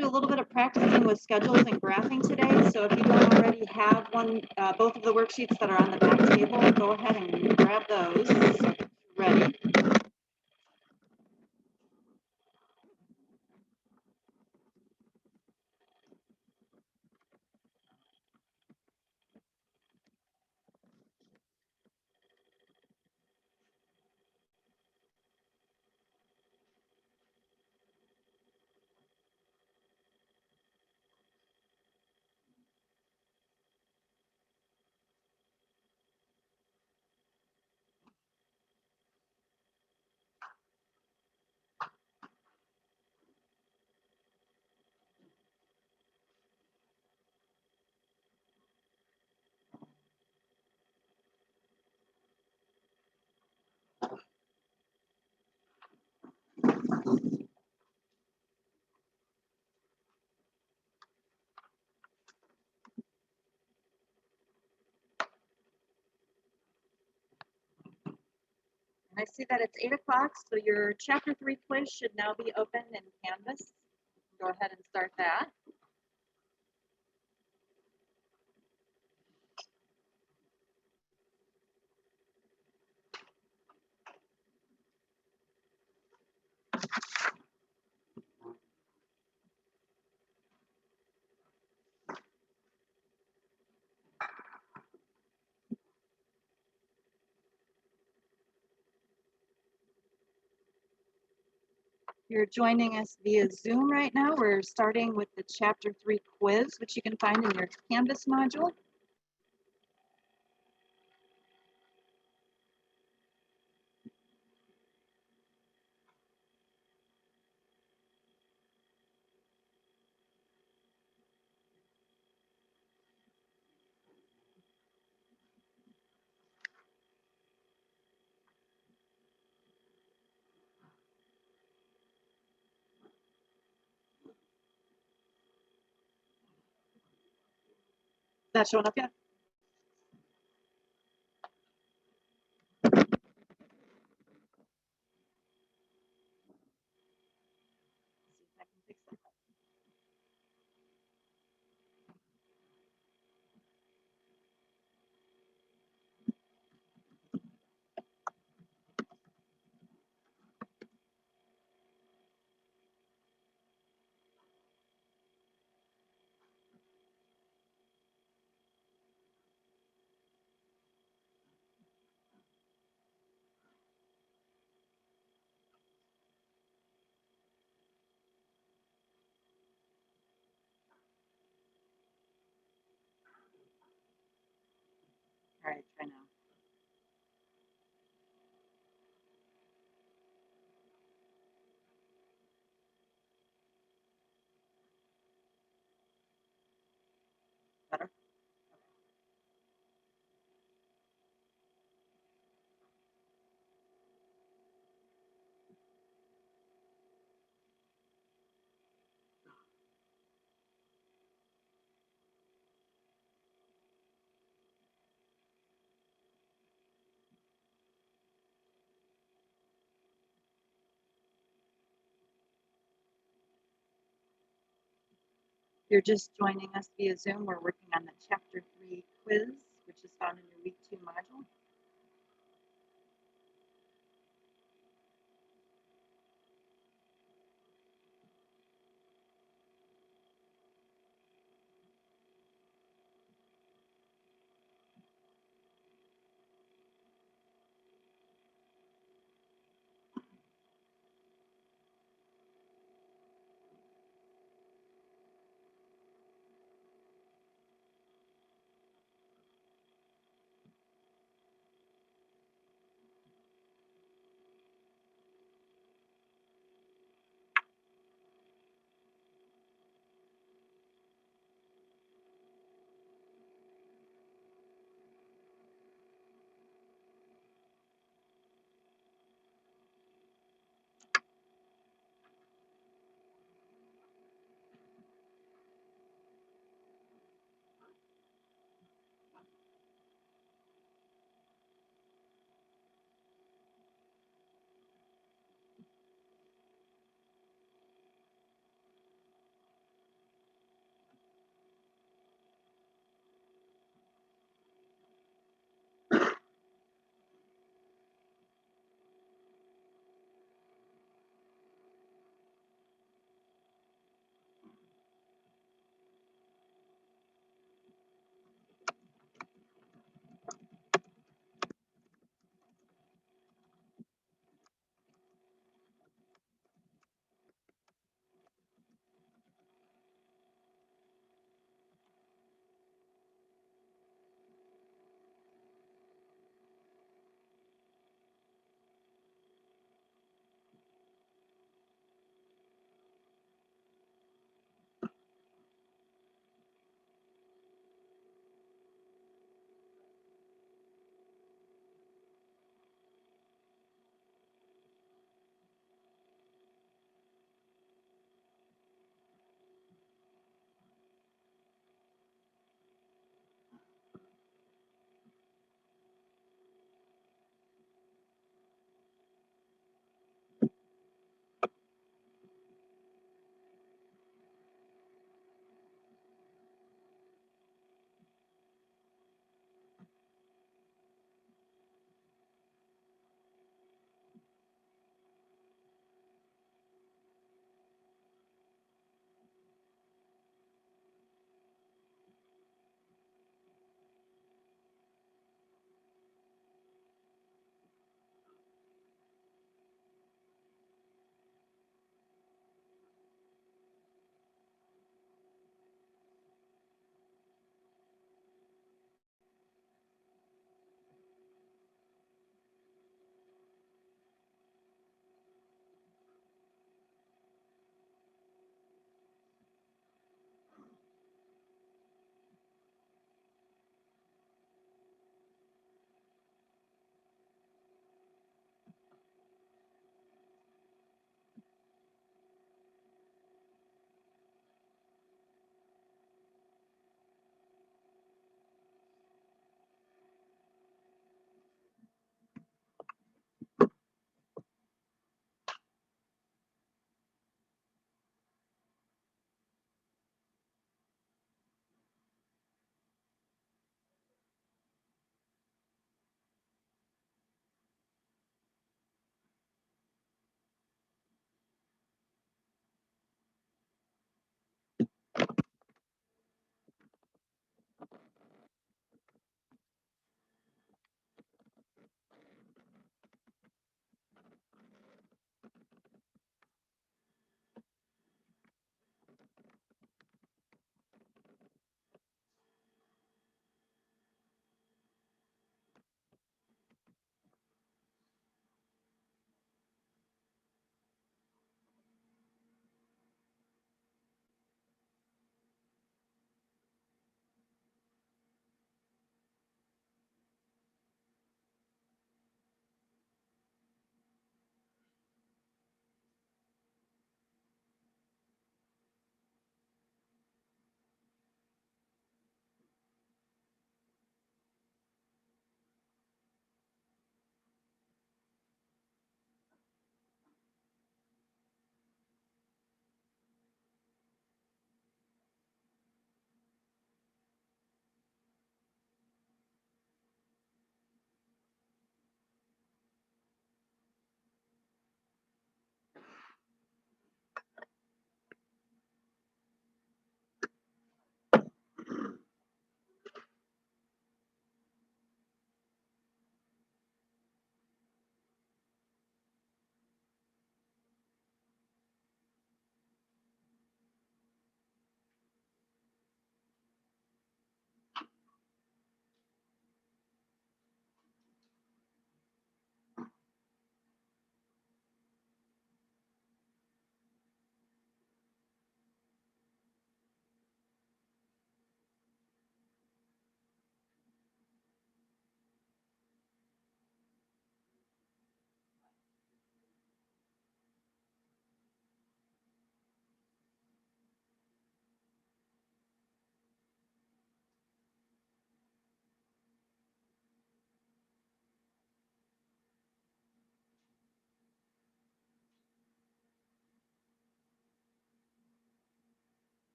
do a little bit of practicing with schedules and graphing today. So if you don't already have both of the worksheets that are on the back table, go ahead and grab those. Ready? I see that it's 8 o'clock, so your Chapter 3 quiz should now be open in Canvas. Go ahead and start that. You're joining us via Zoom right now. We're starting with the Chapter 3 quiz, which you can find in your Canvas module. Is that showing up yet? All right, try now. Better? You're just joining us via Zoom. We're working on the Chapter 3 quiz, which is found in your Week 2 module.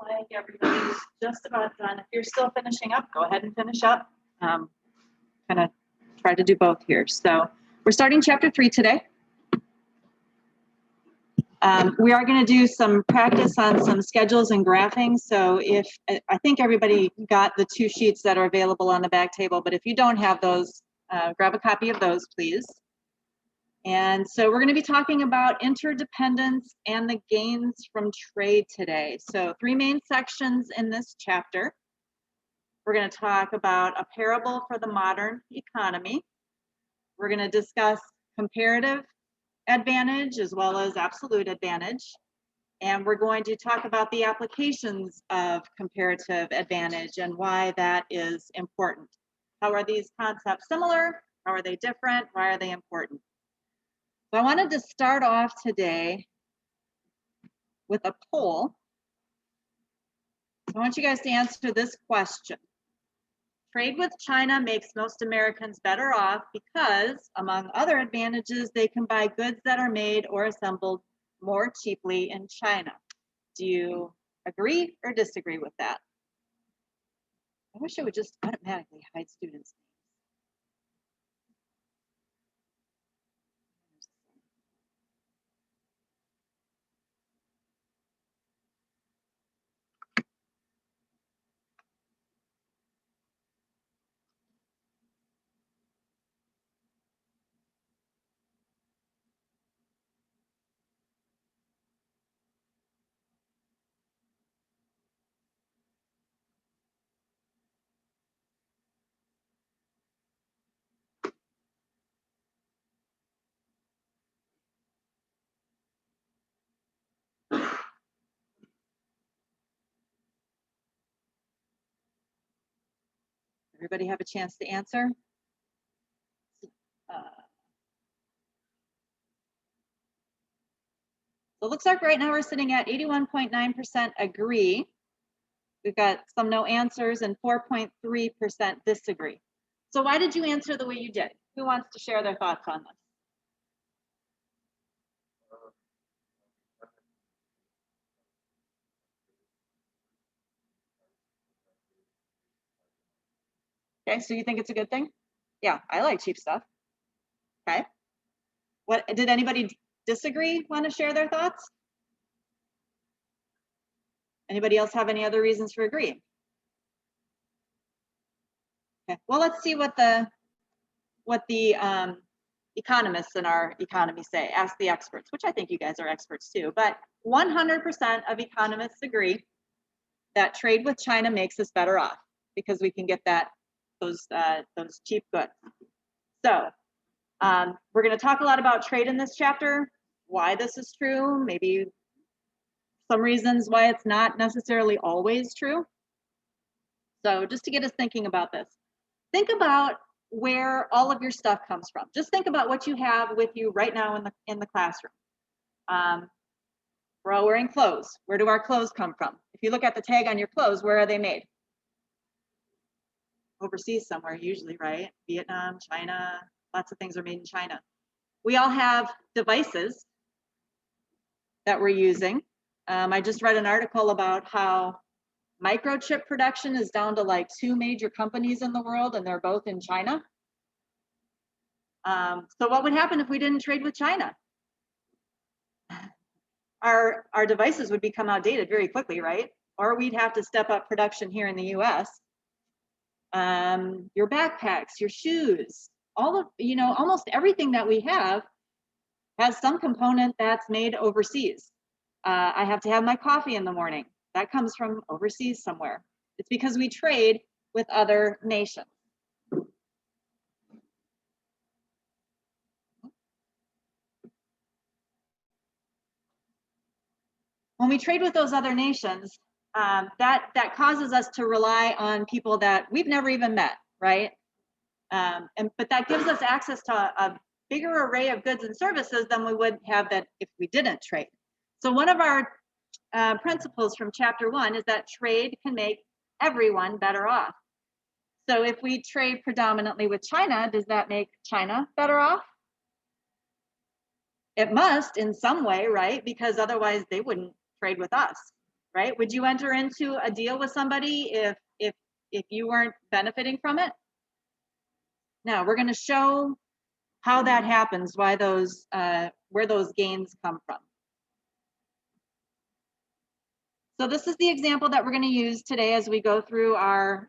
like everybody's just about done. If you're still finishing up, go ahead and finish up. Kind of try to do both here. So we're starting chapter 3 today. We are going to do some practice on some schedules and graphing. So I think everybody got the 2 sheets that are available on the back table, but if you don't have those, grab a copy of those, please. And so we're going to be talking about interdependence and the gains from trade today. So 3 main sections in this chapter. We're going to talk about a parable for the modern economy. We're going to discuss comparative advantage as well as absolute advantage. And we're going to talk about the applications of comparative advantage and why that is important. How are these concepts similar? How are they different? Why are they important? So I wanted to start off today with a poll. I want you guys to answer this question. Trade with China makes most Americans better off because, among other advantages, they can buy goods that are made or assembled more cheaply in China. Do you agree or disagree with that? I wish it would just automatically hide students' names. Everybody have a chance to answer? So it looks like right now we're sitting at 81.9% agree. We've got some no answers and 4.3% disagree. So why did you answer the way you did? Who wants to share their thoughts on this? Okay, so you think it's a good thing? Yeah, I like cheap stuff. Okay. What did anybody disagree? Want to share their thoughts? Anybody else have any other reasons for agreeing? Okay. Well, let's see what the economists in our economy say. Ask the experts, which I think you guys are experts too. But 100% of economists agree that trade with China makes us better off because we can get those cheap goods. So we're going to talk a lot about trade in this chapter, why this is true, maybe some reasons why it's not necessarily always true. So just to get us thinking about this, think about where all of your stuff comes from. Just think about what you have with you right now in the classroom. We're all wearing clothes. Where do our clothes come from? If you look at the tag on your clothes, where are they made? Overseas somewhere usually, right? Vietnam, China, lots of things are made in China. We all have devices that we're using. I just read an article about how microchip production is down to like 2 major companies in the world, and they're both in China. So what would happen if we didn't trade with China? Our devices would become outdated very quickly, right? Or we'd have to step up production here in the US. Your backpacks, your shoes, all of, almost everything that we have has some component that's made overseas. I have to have my coffee in the morning. That comes from overseas somewhere. It's because we trade with other nations. When we trade with those other nations, that causes us to rely on people that we've never even met, right? But that gives us access to a bigger array of goods and services than we would have that if we didn't trade. So one of our principles from chapter 1 is that trade can make everyone better off. So if we trade predominantly with China, does that make China better off? It must in some way, right? Because otherwise they wouldn't trade with us. right? Would you enter into a deal with somebody if you weren't benefiting from it? Now we're going to show how that happens, why those where those gains come from. So this is the example that we're going to use today as we go through our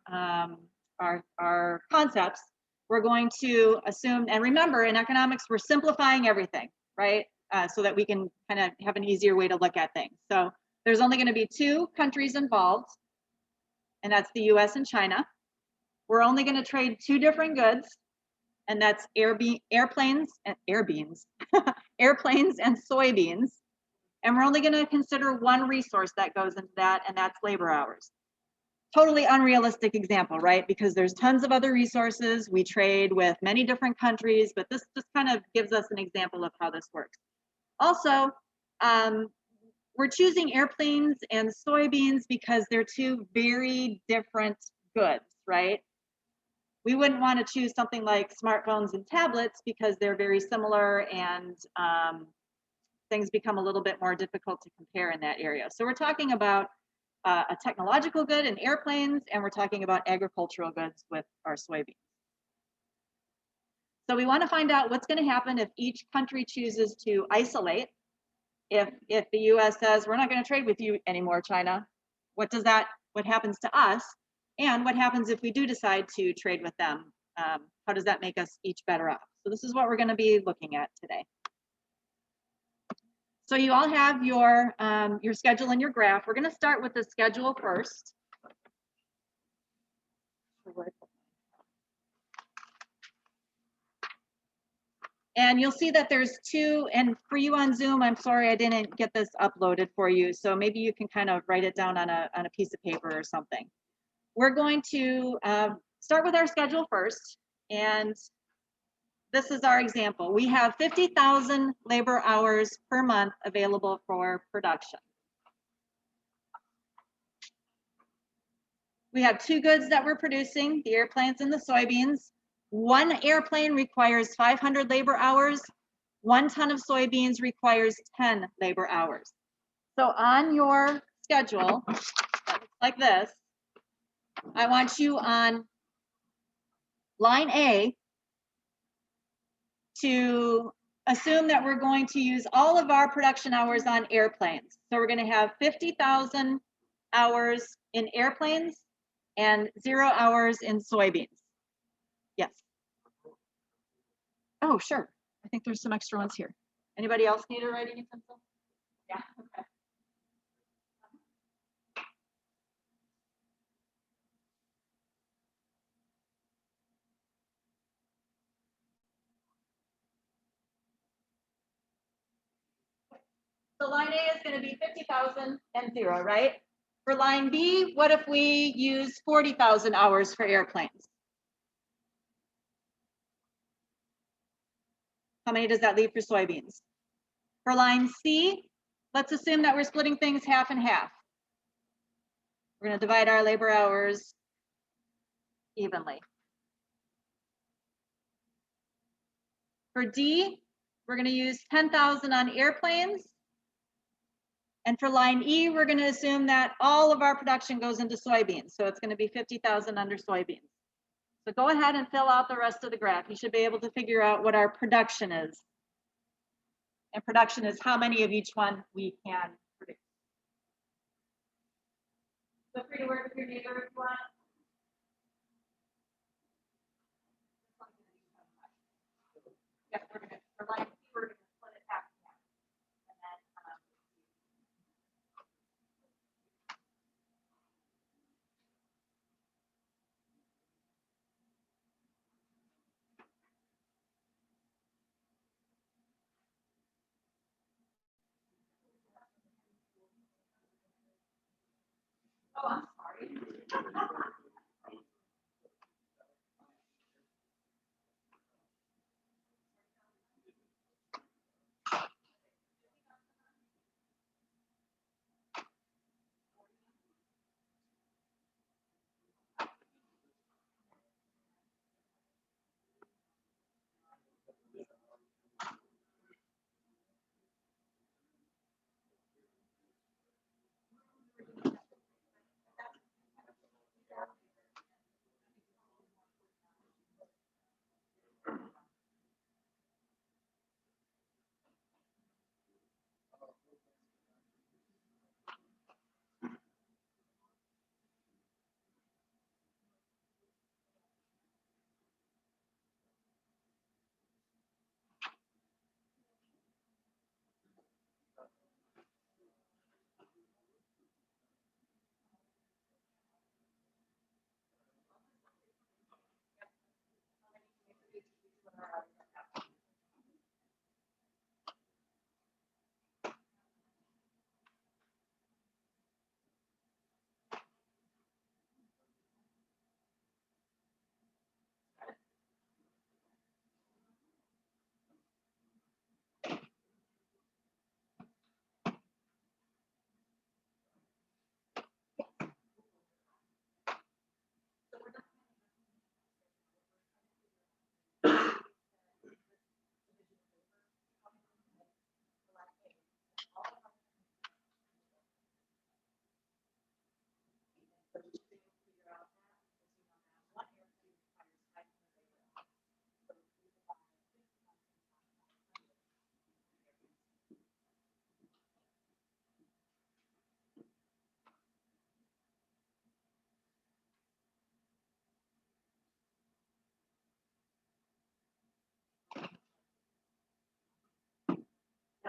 concepts. We're going to assume, and remember, in economics, we're simplifying everything, right? So that we can kind of have an easier way to look at things. So there's only going to be 2 countries involved, and that's the US and China. We're only going to trade 2 different goods, and that's airplanes and airplanes and soybeans. And we're only going to consider one resource that goes into that, and that's labor hours. Totally unrealistic example, right? Because there's tons of other resources. We trade with many different countries, but this just kind of gives us an example of how this works. Also, we're choosing airplanes and soybeans because they're 2 very different goods, right? We wouldn't want to choose something like smartphones and tablets because they're very similar, and things become a little bit more difficult to compare in that area. So we're talking about a technological good in airplanes, and we're talking about agricultural goods with our soybeans. So we want to find out what's going to happen if each country chooses to isolate. If the US says, we're not going to trade with you anymore, China, what happens to us? And what happens if we do decide to trade with them? How does that make us each better off? So this is what we're going to be looking at today. So you all have your schedule and your graph. We're going to start with the schedule first. And you'll see that there's 2, and for you on Zoom, I'm sorry I didn't get this uploaded for you, so maybe you can kind of write it down on a piece of paper or something. We're going to start with our schedule first, and this is our example. We have 50,000 labor hours per month available for production. We have 2 goods that we're producing, the airplanes and the soybeans. 1 airplane requires 500 labor hours. 1 ton of soybeans requires 10 labor hours. So on your schedule, that looks like this, I want you on line A to assume that we're going to use all of our production hours on airplanes. So we're going to have 50,000 hours in airplanes and 0 hours in soybeans. Yes. Oh, sure. I think there's some extra ones here. Anybody else need a writing utensil? Yeah, okay. So line A is going to be 50,000 and 0, right? For line B, what if we use 40,000 hours for airplanes? How many does that leave for soybeans? For line C, let's assume that we're splitting things half and half. We're going to divide our labor hours evenly. For D, we're going to use 10,000 on airplanes. And for line E, we're going to assume that all of our production goes into soybeans. So it's going to be 50,000 under soybeans. So go ahead and fill out the rest of the graph. You should be able to figure out what our production is. And production is how many of each one we can produce. Feel free to work with your neighbor if you want. Yes, we're going to, for line C, we're going to split it half and half. And then, oh, I'm sorry.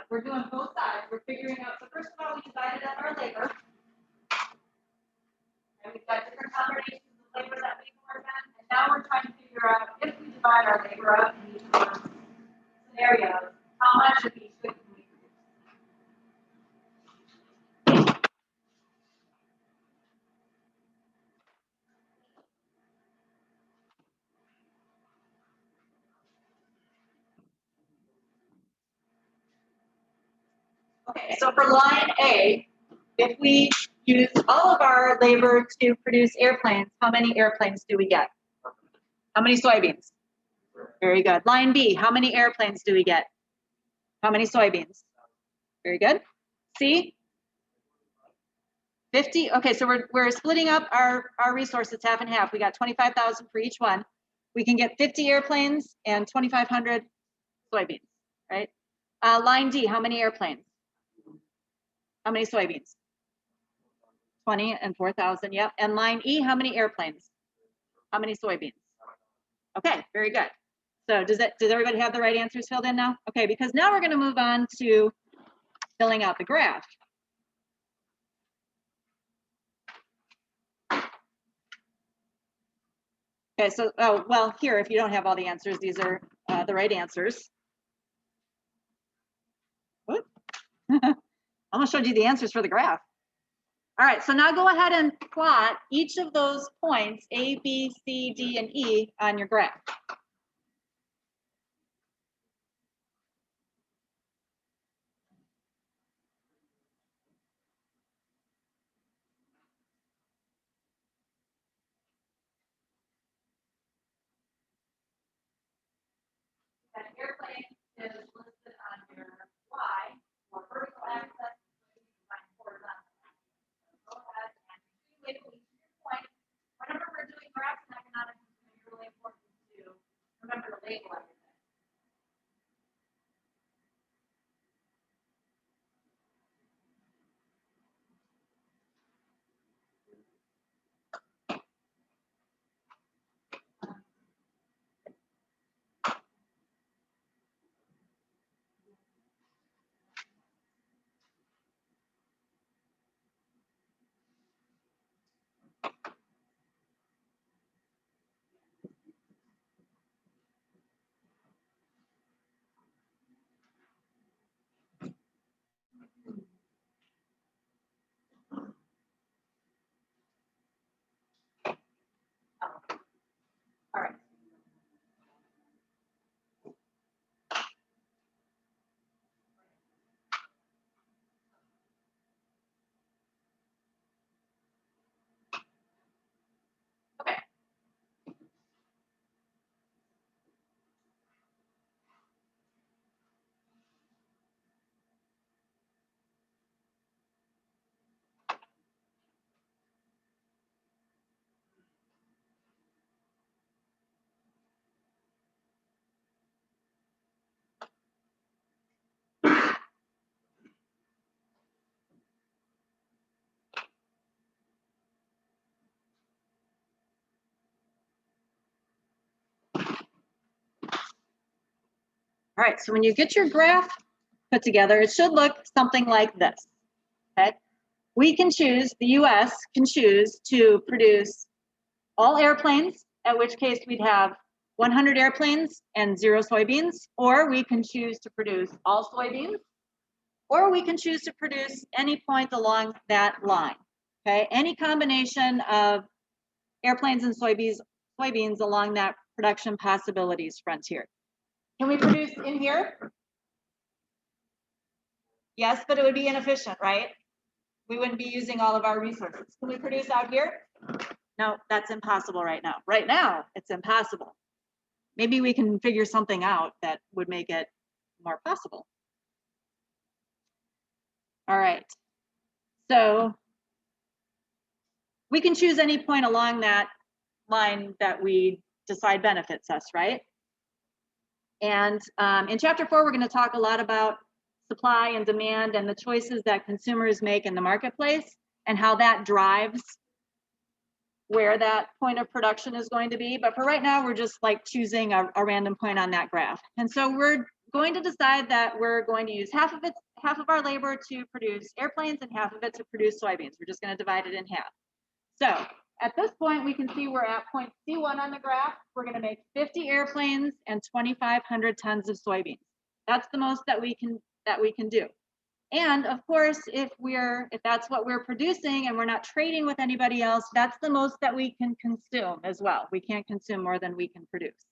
We're doing both sides. We're figuring out, so first of all, we divided up our labor. And we've got different combinations of labor that we can work on. And now we're trying to figure out if we divide our labor up in each of those scenarios, how much of each good can we produce? Okay, so for line A, if we use all of our labor to produce airplanes, how many airplanes do we get? How many soybeans? Very good. Line B, how many airplanes do we get? How many soybeans? Very good. C? 50. Okay, so we're splitting up our resources half and half. We got 25,000 for each one. We can get 50 airplanes and 2,500 soybeans, right? Line D, how many airplanes? How many soybeans? 20 and 4,000, yep. And line E, how many airplanes? How many soybeans? Okay, very good. So does everybody have the right answers filled in now? Okay, because now we're going to move on to filling out the graph. Okay, so, oh, well, here, if you don't have all the answers, these are the right answers. Whoop. Almost showed you the answers for the graph. All right, so now go ahead and plot each of those points, A, B, C, D, and E, on your graph. An airplane is listed on your Y for vertical axis, horizontal. Go ahead and label each of your points. Whenever we're doing graphs and economics, it's going to be really important to remember to label everything. All right. Okay. All right, so when you get your graph put together, it should look something like this, okay? We can choose, the US can choose to produce all airplanes, at which case we'd have 100 airplanes and 0 soybeans, or we can choose to produce all soybeans, or we can choose to produce any point along that line, okay? Any combination of airplanes and soybeans along that production possibilities frontier. Can we produce in here? Yes, but it would be inefficient, right? We wouldn't be using all of our resources. Can we produce out here? No, that's impossible right now. Right now, it's impossible. Maybe we can figure something out that would make it more possible. All right. So we can choose any point along that line that we decide benefits us, right? And in chapter 4, we're going to talk a lot about supply and demand and the choices that consumers make in the marketplace and how that drives where that point of production is going to be. But for right now, we're just like choosing a random point on that graph. And so we're going to decide that we're going to use half of our labor to produce airplanes and half of it to produce soybeans. We're just going to divide it in half. So at this point, we can see we're at point C1 on the graph. We're going to make 50 airplanes and 2,500 tons of soybeans. That's the most that we can do. And of course, if that's what we're producing and we're not trading with anybody else, that's the most that we can consume as well. We can't consume more than we can produce.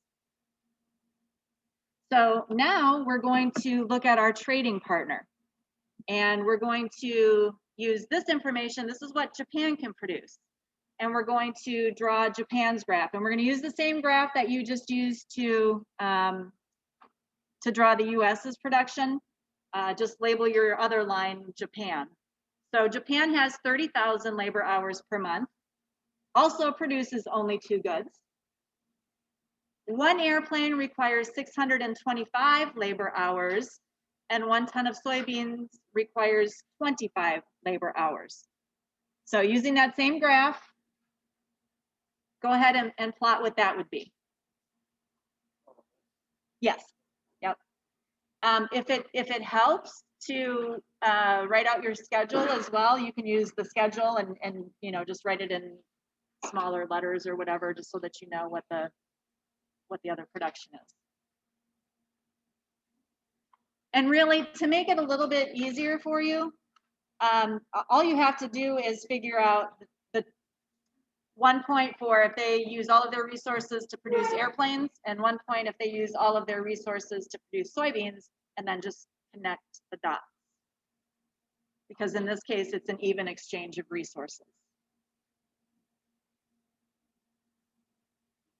So now we're going to look at our trading partner, and we're going to use this information. This is what Japan can produce. And we're going to draw Japan's graph, and we're going to use the same graph that you just used to draw the US's production. Just label your other line Japan. So Japan has 30,000 labor hours per month, also produces only 2 goods. 1 airplane requires 625 labor hours, and 1 ton of soybeans requires 25 labor hours. So using that same graph, go ahead and plot what that would be. Yes, yep. If it helps to write out your schedule as well, you can use the schedule and you know, just write it in smaller letters or whatever, just so that you know what the other production is. And really, to make it a little bit easier for you, all you have to do is figure out the 1 point for if they use all of their resources to produce airplanes, and 1 point if they use all of their resources to produce soybeans, and then just connect the dots. Because in this case, it's an even exchange of resources.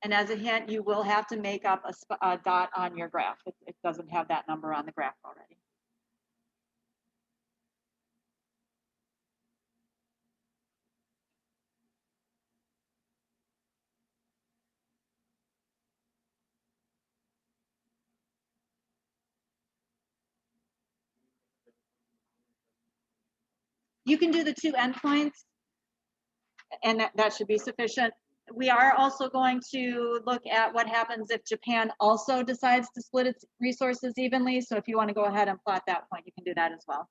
And as a hint, you will have to make up a dot on your graph. It doesn't have that number on the graph already. You can do the 2 endpoints, and that should be sufficient. We are also going to look at what happens if Japan also decides to split its resources evenly. So if you want to go ahead and plot that point, you can do that as well.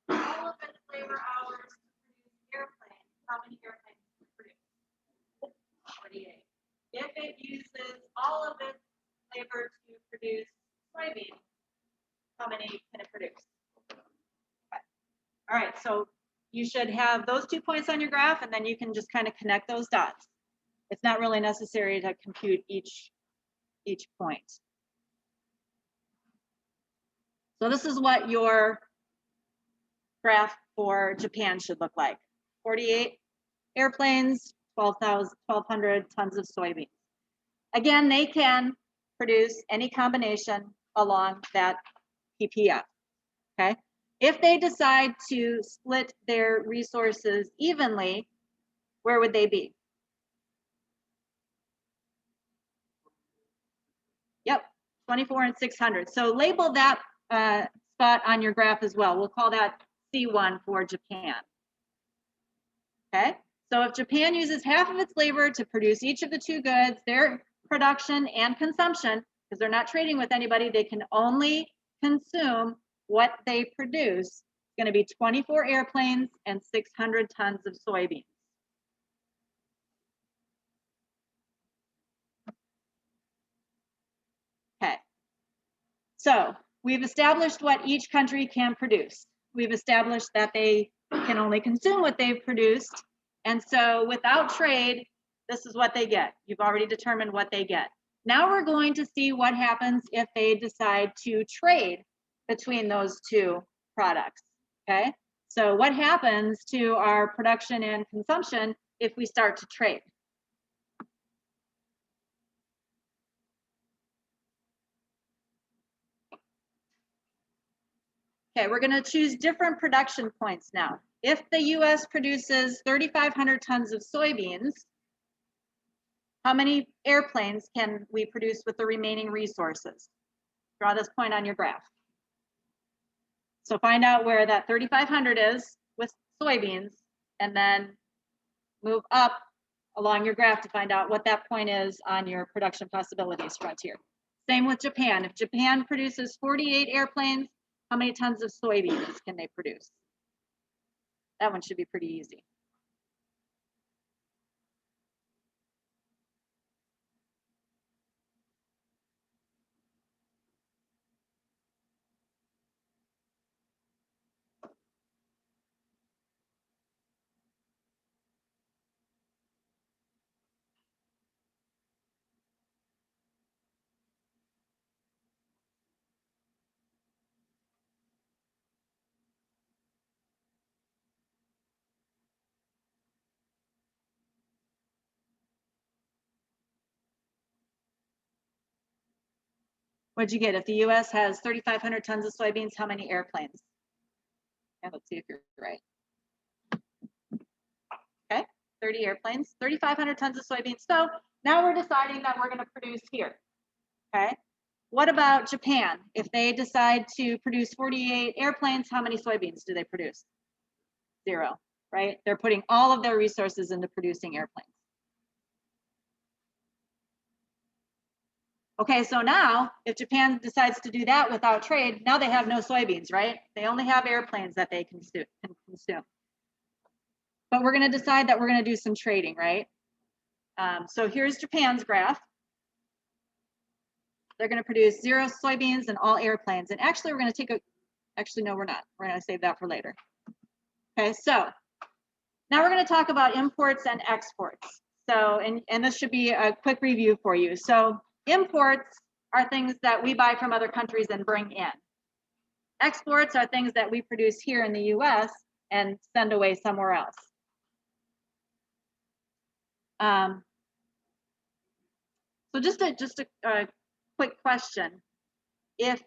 All of its labor hours to produce airplanes. How many airplanes does it produce? 48. If it uses all of its labor to produce soybeans, how many can it produce? Okay. All right, so you should have those 2 points on your graph, and then you can just kind of connect those dots. It's not really necessary to compute each point. So this is what your graph for Japan should look like. 48 airplanes, 1,200 tons of soybeans. Again, they can produce any combination along that PPF, okay? If they decide to split their resources evenly, where would they be? Yep, 24 and 600. So label that spot on your graph as well. We'll call that C1 for Japan. Okay, so if Japan uses half of its labor to produce each of the two goods, their production and consumption, because they're not trading with anybody, they can only consume what they produce. It's going to be 24 airplanes and 600 tons of soybeans. Okay, so we've established what each country can produce. We've established that they can only consume what they've produced. And so without trade, this is what they get. You've already determined what they get. Now we're going to see what happens if they decide to trade between those two products, okay? So what happens to our production and consumption if we start to trade? Okay, we're going to choose different production points now. If the US produces 3,500 tons of soybeans, how many airplanes can we produce with the remaining resources? Draw this point on your graph. So find out where that 3,500 is with soybeans, and then move up along your graph to find out what that point is on your production possibilities frontier. Same with Japan. If Japan produces 48 airplanes, how many tons of soybeans can they produce? That one should be pretty easy. What'd you get? If the US has 3,500 tons of soybeans, how many airplanes? And let's see if you're right. Okay, 30 airplanes, 3,500 tons of soybeans. So now we're deciding that we're going to produce here. Okay, what about Japan? If they decide to produce 48 airplanes, how many soybeans do they produce? 0, right? They're putting all of their resources into producing airplanes. Okay, so now if Japan decides to do that without trade, now they have no soybeans, right? They only have airplanes that they can consume. But we're going to decide that we're going to do some trading, right? So here's Japan's graph. They're going to produce 0 soybeans and all airplanes. And actually, we're going to take a, actually, no, we're not. We're going to save that for later. Okay, so now we're going to talk about imports and exports. So, and this should be a quick review for you. So imports are things that we buy from other countries and bring in. Exports are things that we produce here in the US and send away somewhere else. So just a quick question. If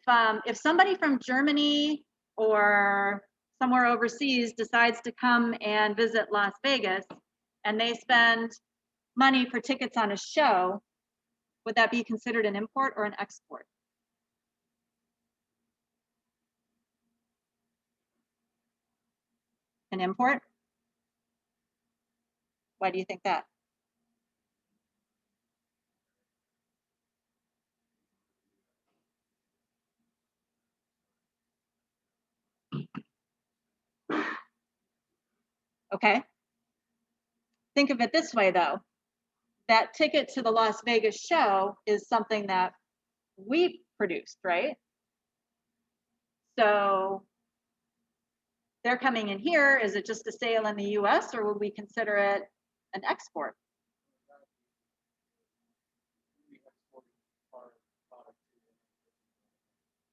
somebody from Germany or somewhere overseas decides to come and visit Las Vegas and they spend money for tickets on a show, would that be considered an import or an export? An import? Why do you think that? Okay. Think of it this way though. That ticket to the Las Vegas show is something that we produced, right? So they're coming in here. Is it just a sale in the US or would we consider it an export?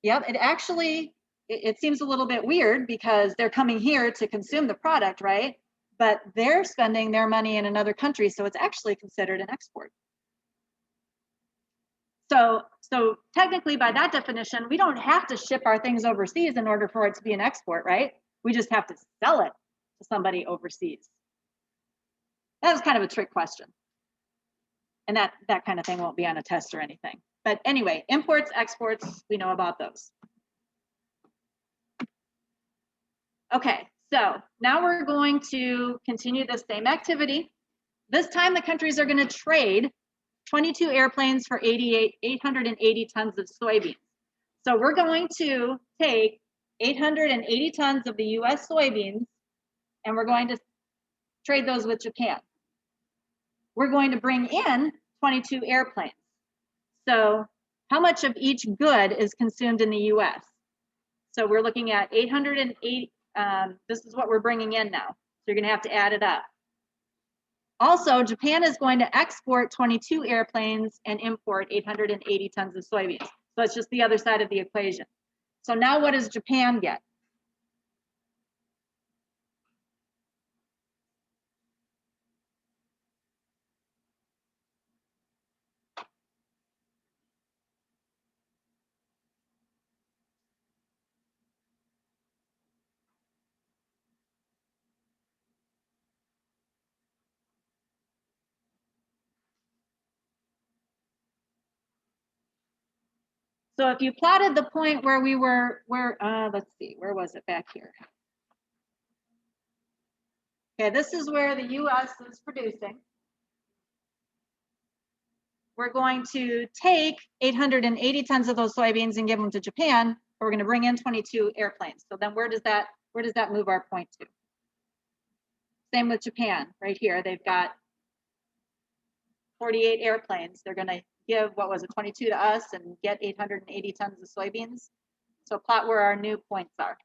Yep, it actually it seems a little bit weird because they're coming here to consume the product, right? But they're spending their money in another country, so it's actually considered an export. So technically, by that definition, we don't have to ship our things overseas in order for it to be an export, right? We just have to sell it to somebody overseas. That was kind of a trick question. And that kind of thing won't be on a test or anything. But anyway, imports, exports, we know about those. Okay, so now we're going to continue the same activity. This time the countries are going to trade 22 airplanes for 880 tons of soybeans. So we're going to take 880 tons of the US soybeans and we're going to trade those with Japan. We're going to bring in 22 airplanes. So how much of each good is consumed in the US? So we're looking at 880, this is what we're bringing in now. So you're gonna have to add it up. Also, Japan is going to export 22 airplanes and import 880 tons of soybeans. So it's just the other side of the equation. So now what does Japan get? So if you plotted the point where we were, let's see, where was it back here? Okay, this is where the US is producing. We're going to take 880 tons of those soybeans and give them to Japan, but we're going to bring in 22 airplanes. So then where does that move our point to? Same with Japan, right here. They've got 48 airplanes. They're going to give, what was it, 22 to us and get 880 tons of soybeans. So plot where our new points are.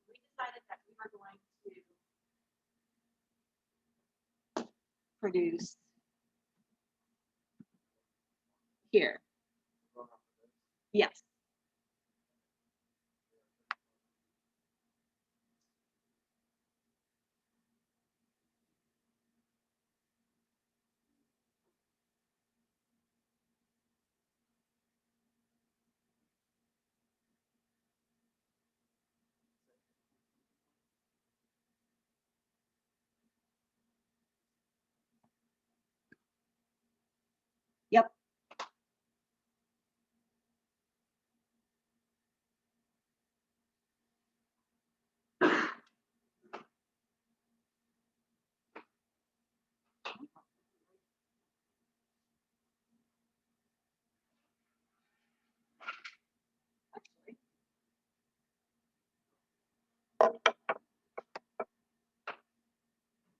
We decided that we were going to produce here. Yes. Yep.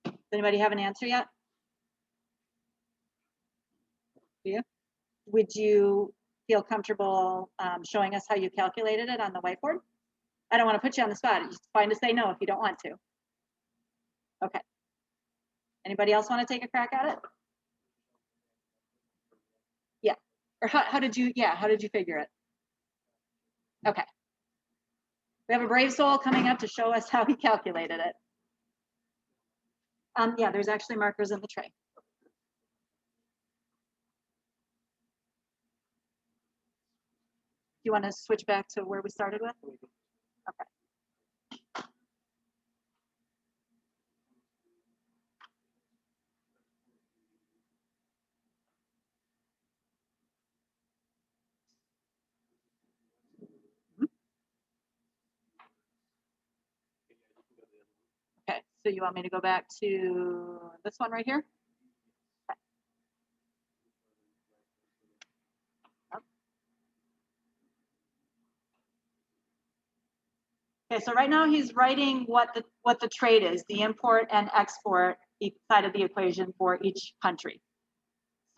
Does anybody have an answer yet? Do you? Would you feel comfortable showing us how you calculated it on the whiteboard? I don't want to put you on the spot. It's fine to say no if you don't want to. Okay. Anybody else want to take a crack at it? Yeah. Or how did you figure it? Okay. We have a brave soul coming up to show us how he calculated it. Yeah, there's actually markers in the tray. Do you want to switch back to where we started with? Okay, so you want me to go back to this one right here? Okay, so right now he's writing what the trade is, the import and export side of the equation for each country.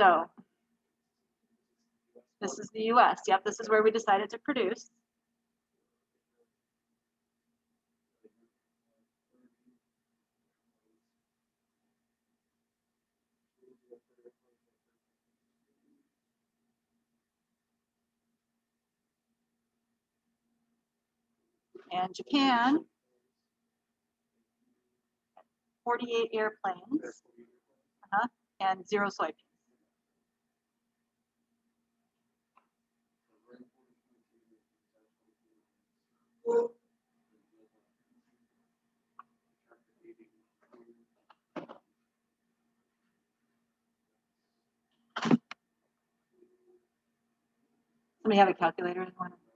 So this is the US. Yep, this is where we decided to produce. And Japan, 48 airplanes, and 0 soybeans. Somebody have a calculator?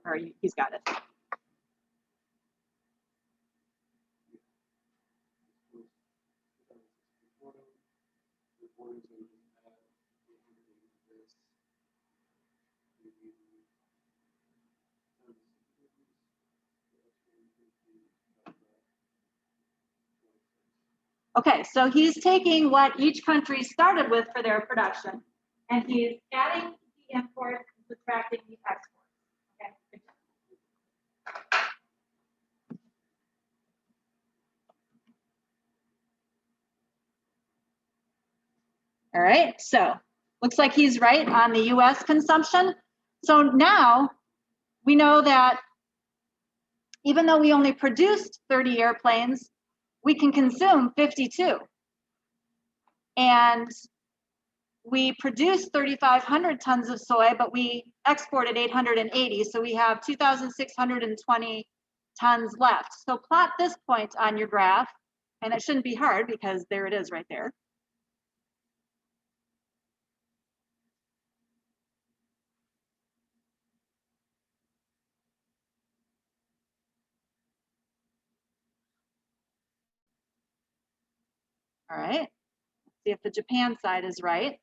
Or he's got it. Okay, so he's taking what each country started with for their production, and he's adding the import and subtracting the export. Okay. All right, so looks like he's right on the US consumption. So now we know that even though we only produced 30 airplanes, we can consume 52. And we produced 3,500 tons of soy, but we exported 880. So we have 2,620 tons left. So plot this point on your graph, and it shouldn't be hard because there it is right there. All right, see if the Japan side is right.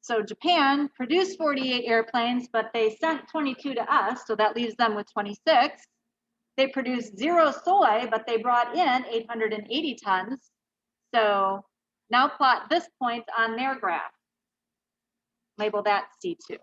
So Japan produced 48 airplanes, but they sent 22 to us, so that leaves them with 26. They produced 0 soy, but they brought in 880 tons. So now plot this point on their graph. Label that C2.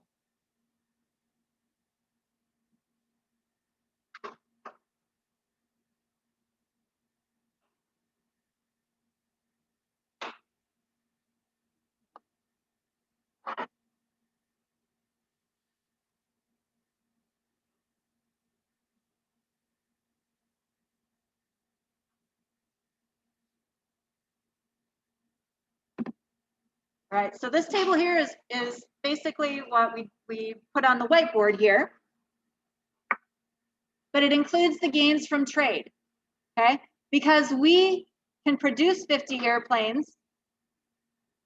All right, so this table here is basically what we put on the whiteboard here, but it includes the gains from trade, okay? Because we can produce 50 airplanes,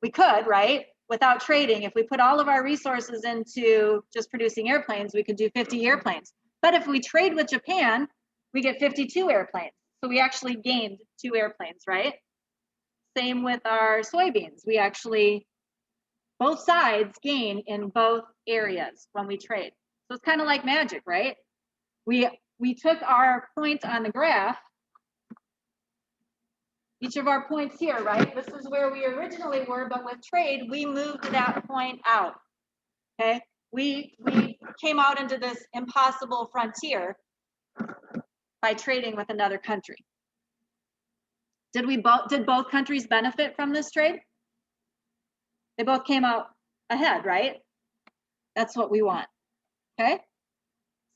we could, right? Without trading, if we put all of our resources into just producing airplanes, we could do 50 airplanes. But if we trade with Japan, we get 52 airplanes. So we actually gained 2 airplanes, right? Same with our soybeans. We actually, both sides gain in both areas when we trade. So it's kind of like magic, right? We took our points on the graph, each of our points here, right? This is where we originally were, but with trade, we moved that point out, okay? We came out into this impossible frontier by trading with another country. Did both countries benefit from this trade? They both came out ahead, right? That's what we want, okay?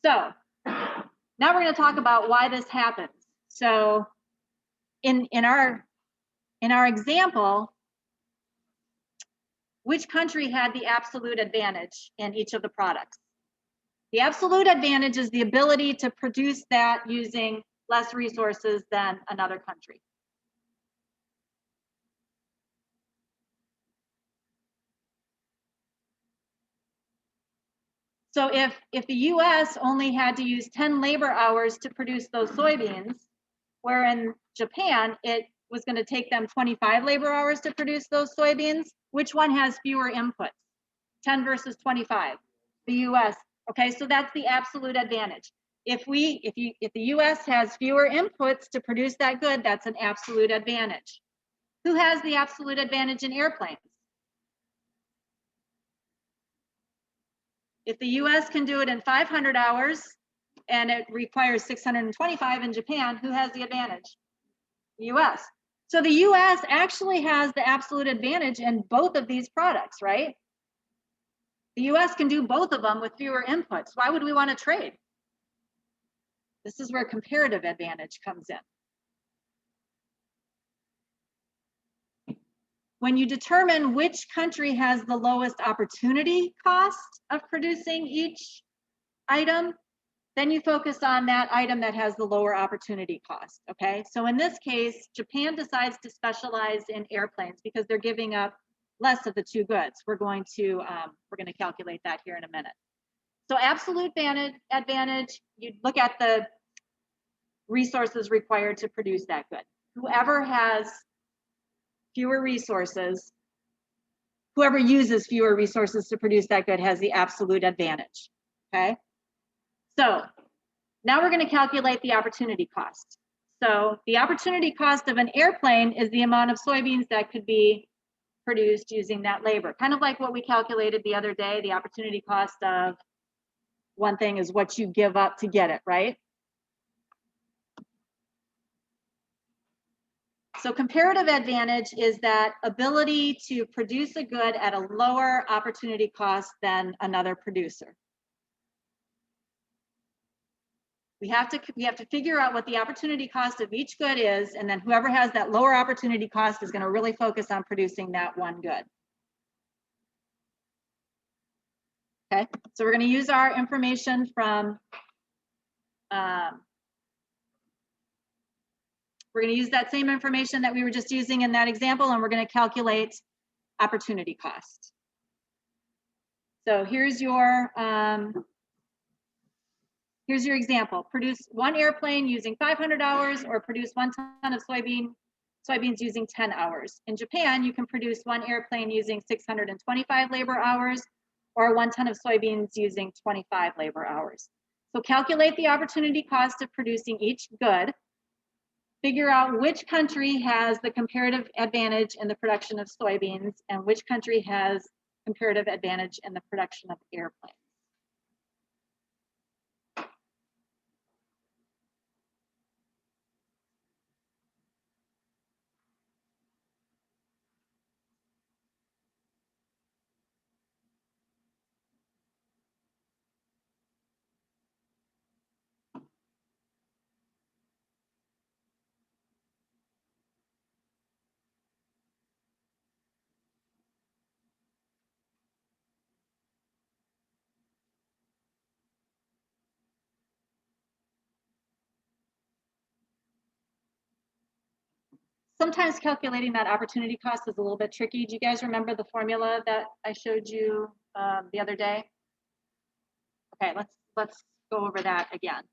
So now we're going to talk about why this happens. So in our example, which country had the absolute advantage in each of the products? The absolute advantage is the ability to produce that using less resources than another country. So if the US only had to use 10 labor hours to produce those soybeans, where in Japan, it was going to take them 25 labor hours to produce those soybeans, which one has fewer inputs? 10 versus 25? The US. Okay, so that's the absolute advantage. If the US has fewer inputs to produce that good, that's an absolute advantage. Who has the absolute advantage in airplanes? If the US can do it in 500 hours and it requires 625 in Japan, who has the advantage? The US. So the US actually has the absolute advantage in both of these products, right? The US can do both of them with fewer inputs. Why would we want to trade? This is where comparative advantage comes in. When you determine which country has the lowest opportunity cost of producing each item, then you focus on that item that has the lower opportunity cost, okay? So in this case, Japan decides to specialize in airplanes because they're giving up less of the two goods. We're going to calculate that here in a minute. So absolute advantage, you look at the resources required to produce that good. Whoever has fewer resources, whoever uses fewer resources to produce that good has the absolute advantage, okay? So now we're going to calculate the opportunity cost. So the opportunity cost of an airplane is the amount of soybeans that could be produced using that labor. Kind of like what we calculated the other day, the opportunity cost of one thing is what you give up to get it, right? So comparative advantage is that ability to produce a good at a lower opportunity cost than another producer. We have to figure out what the opportunity cost of each good is, and then whoever has that lower opportunity cost is going to really focus on producing that one good. Okay, so we're going to use our information from, we're going to use that same information that we were just using in that example, and we're going to calculate opportunity cost. So here's your example. Produce one airplane using 500 hours or produce 1 ton of soybeans using 10 hours. In Japan, you can produce one airplane using 625 labor hours or 1 ton of soybeans using 25 labor hours. So calculate the opportunity cost of producing each good. Figure out which country has the comparative advantage in the production of soybeans and which country has comparative advantage in the production of airplanes. Sometimes calculating that opportunity cost is a little bit tricky. Do you guys remember the formula that I showed you the other day? Okay, let's go over that again.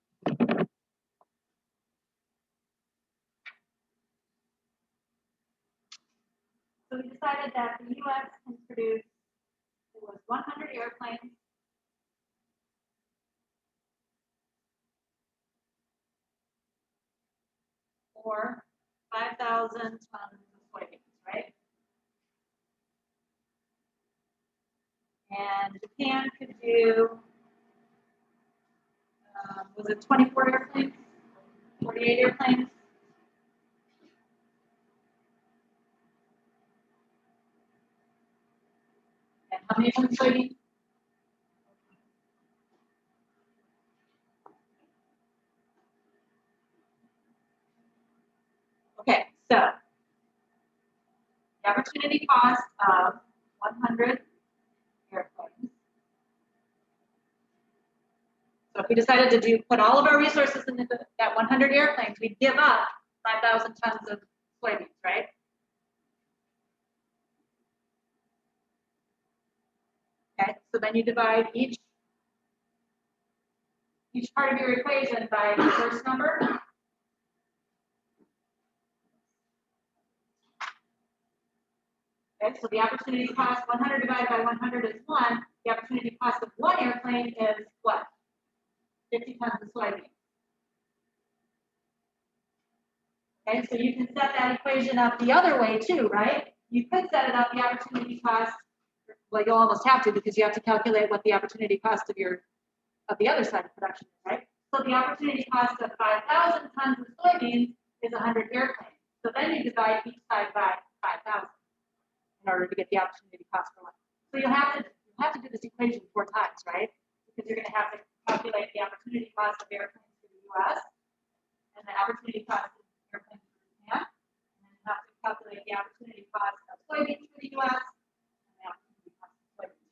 So we decided that the US can produce, it was 100 airplanes, or 5,000 tons of soybeans, right? And Japan could do, was it 24 airplanes, 48 airplanes? And how many tons of soybeans? Okay, so the opportunity cost of 100 airplanes So if we decided to put all of our resources into that 100 airplanes, we'd give up 5,000 tons of soybeans, right? Okay, so then you divide each part of your equation by the first number. Okay, so the opportunity cost 100 divided by 100 is 1. The opportunity cost of one airplane is what? 50 tons of soybeans. Okay, so you can set that equation up the other way too, right? You could set it up the opportunity cost. Well, you'll almost have to because you have to calculate what the opportunity cost of the other side of production is, right? So the opportunity cost of 5,000 tons of soybeans is 100 airplanes. So then you divide each side by 5,000 in order to get the opportunity cost for one. So you'll have to do this equation 4 times, right? Because you're going to have to calculate the opportunity cost of airplanes for the U.S. and the opportunity cost of airplanes for Japan, and then you have to calculate the opportunity cost of soybeans for the U.S. and the opportunity cost of soybeans.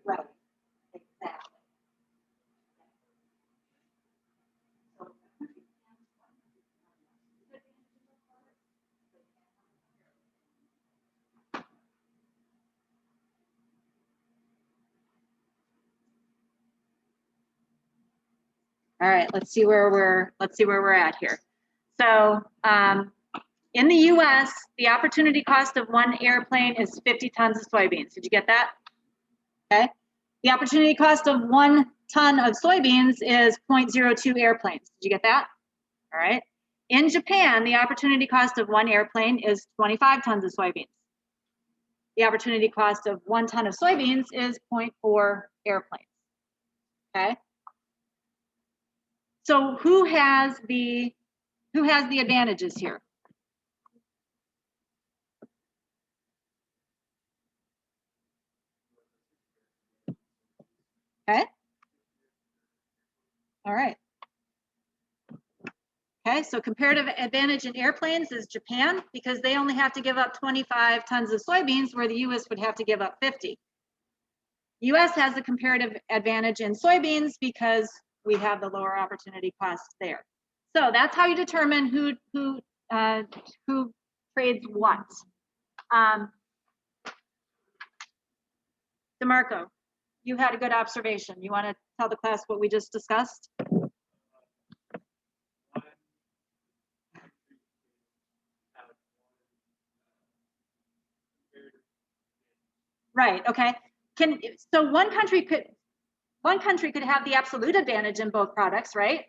Right, exactly. All right, let's see where we're at here. So in the U.S., the opportunity cost of one airplane is 50 tons of soybeans. Did you get that? Okay. The opportunity cost of 1 ton of soybeans is 0.02 airplanes. Did you get that? All right. In Japan, the opportunity cost of one airplane is 25 tons of soybeans. The opportunity cost of 1 ton of soybeans is 0.4 airplanes. Okay. So who has the advantages here? Okay. All right. Okay, so comparative advantage in airplanes is Japan because they only have to give up 25 tons of soybeans where the US would have to give up 50. US has the comparative advantage in soybeans because we have the lower opportunity costs there. So that's how you determine who trades what. DeMarco, you had a good observation. You want to tell the class what we just discussed? Right, okay. So one country could have the absolute advantage in both products, right?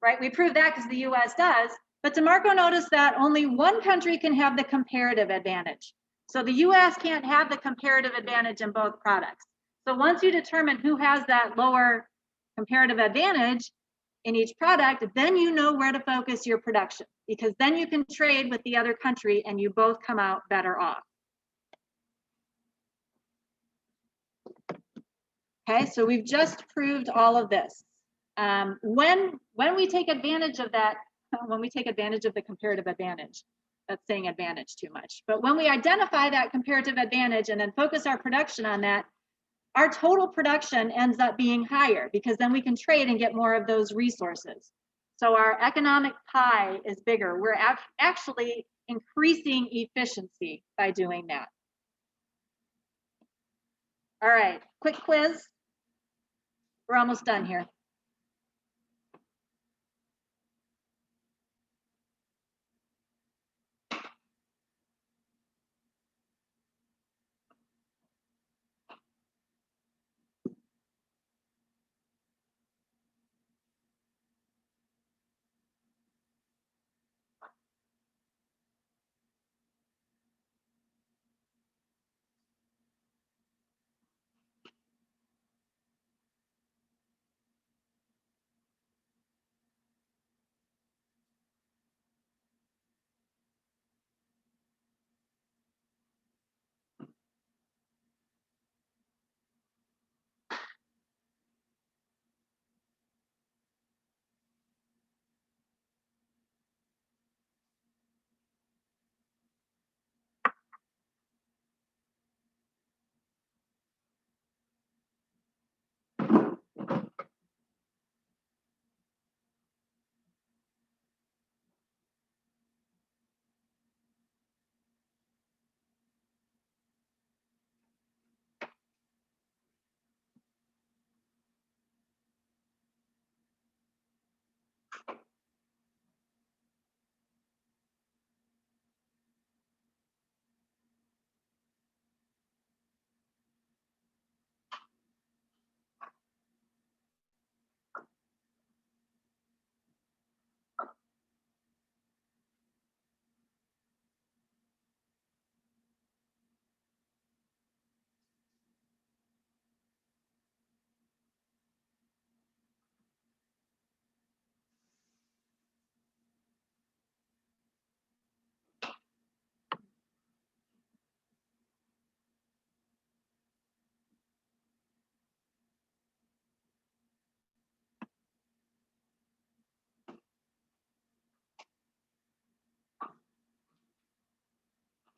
Right, we proved that because the US does, but DeMarco noticed that only one country can have the comparative advantage. So the US can't have the comparative advantage in both products. So once you determine who has that lower comparative advantage in each product, then you know where to focus your production, because then you can trade with the other country and you both come out better off. Okay, so we've just proved all of this. When we take advantage of that, when we take advantage of the comparative advantage, that's saying advantage too much. But when we identify that comparative advantage and then focus our production on that, our total production ends up being higher, because then we can trade and get more of those resources. So our economic pie is bigger. We're actually increasing efficiency by doing that. All right, quick quiz. We're almost done here.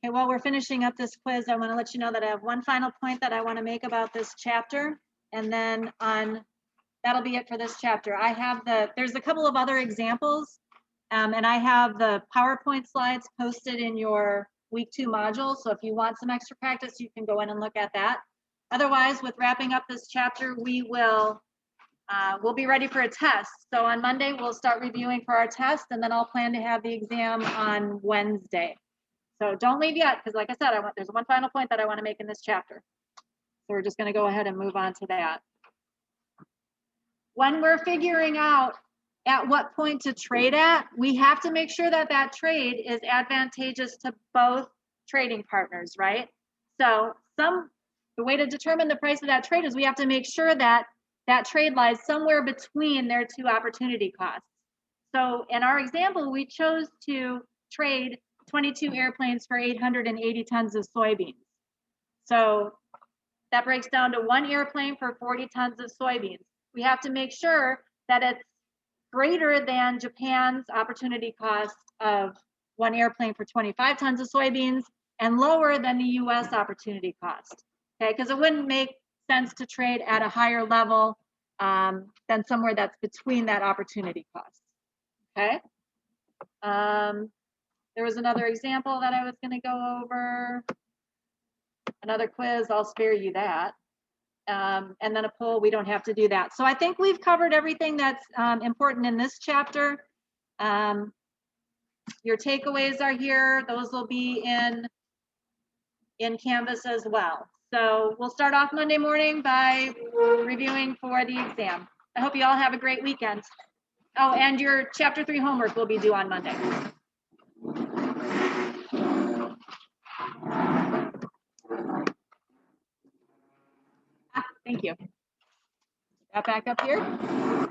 Okay, while we're finishing up this quiz, I want to let you know that I have one final point that I want to make about this chapter, and then that'll be it for this chapter. There's a couple of other examples, and I have the PowerPoint slides posted in your week 2 module. So if you want some extra practice, you can go in and look at that. Otherwise, with wrapping up this chapter, we'll be ready for a test. So on Monday, we'll start reviewing for our test, and then I'll plan to have the exam on Wednesday. So don't leave yet, because like I said, there's one final point that I want to make in this chapter. So we're just going to go ahead and move on to that. When we're figuring out at what point to trade at, we have to make sure that that trade is advantageous to both trading partners, right? So the way to determine the price of that trade is we have to make sure that that trade lies somewhere between their 2 opportunity costs. So in our example, we chose to trade 22 airplanes for 880 tons of soybeans. So that breaks down to 1 airplane for 40 tons of soybeans. We have to make sure that it's greater than Japan's opportunity cost of 1 airplane for 25 tons of soybeans and lower than the US opportunity cost, okay? Because it wouldn't make sense to trade at a higher level than somewhere that's between that opportunity cost, okay? There was another example that I was going to go over. Another quiz, I'll spare you that. and then a poll, we don't have to do that. So I think we've covered everything that's important in this chapter. Your takeaways are here. Those will be in Canvas as well. So we'll start off Monday morning by reviewing for the exam. I hope you all have a great weekend. Oh, and your chapter 3 homework will be due on Monday. Thank you. That back up here.